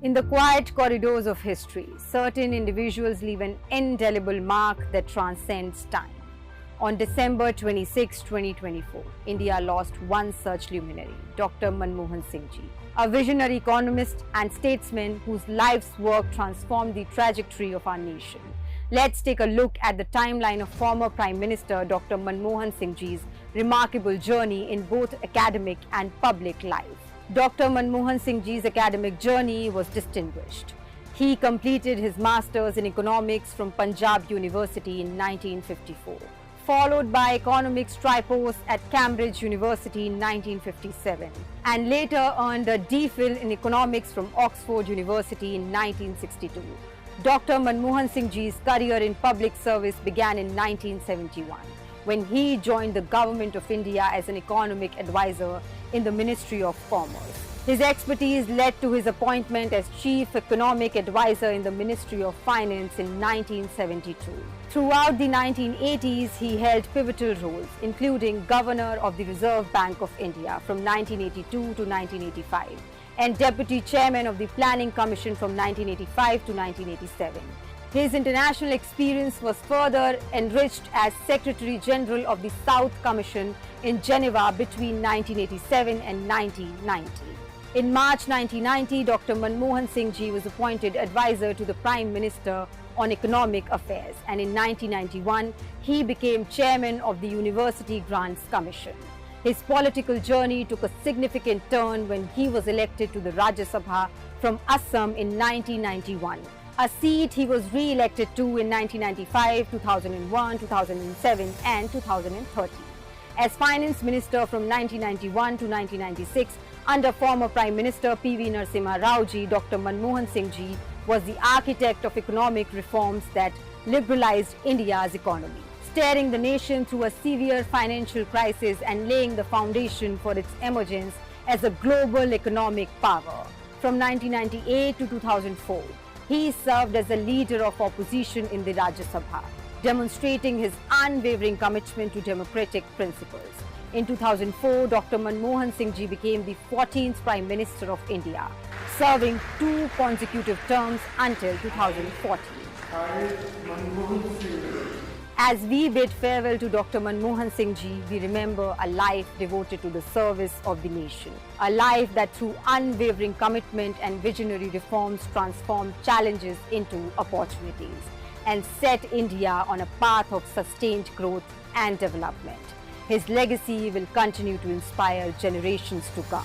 In the quiet corridors of history, certain individuals leave an indelible mark that transcends time. On December 26, 2024, India lost one such luminary, Dr. Manmohan Singh Ji, a visionary economist and statesman whose life's work transformed the trajectory of our nation. Let's take a look at the timeline of former Prime Minister Dr. Manmohan Singh Ji's remarkable journey in both academic and public life. Dr. Manmohan Singh Ji's academic journey was distinguished. He completed his Masters in Economics from Punjab University in 1954, followed by Economics Tripos at Cambridge University in 1957, and later earned a DPhil in Economics from Oxford University in 1962. Dr. Manmohan Singh Ji's career in public service began in 1971, when he joined the Government of India as an economic advisor in the Ministry of Commerce. His expertise led to his appointment as Chief Economic Advisor in the Ministry of Finance in 1972. Throughout the 1980s, he held pivotal roles, including Governor of the Reserve Bank of India from 1982 to 1985 and Deputy Chairman of the Planning Commission from 1985 to 1987. His international experience was further enriched as Secretary General of the South Commission in Geneva between 1987 and 1990. In March 1990, Dr. Manmohan Singh Ji was appointed advisor to the Prime Minister on Economic Affairs, and in 1991, he became Chairman of the University Grants Commission. His political journey took a significant turn when he was elected to the Rajya Sabha from Assam in 1991. A seat he was re-elected to in 1995, 2001, 2007 and 2013. As Finance Minister from 1991 to 1996, under former Prime Minister P.V. Narasimha Rao Ji, Dr. Manmohan Singh Ji was the architect of economic reforms that liberalized India's economy, steering the nation through a severe financial crisis and laying the foundation for its emergence as a global economic power. From 1998 to 2004, he served as a leader of opposition in the Rajya Sabha, demonstrating his unwavering commitment to democratic principles. In 2004, Dr. Manmohan Singh Ji became the 14th Prime Minister of India, serving 2 consecutive terms until 2014. As we bid farewell to Dr. Manmohan Singh Ji, we remember a life devoted to the service of the nation. A life that through unwavering commitment and visionary reforms transformed challenges into opportunities and set India on a path of sustained growth and development. His legacy will continue to inspire generations to come.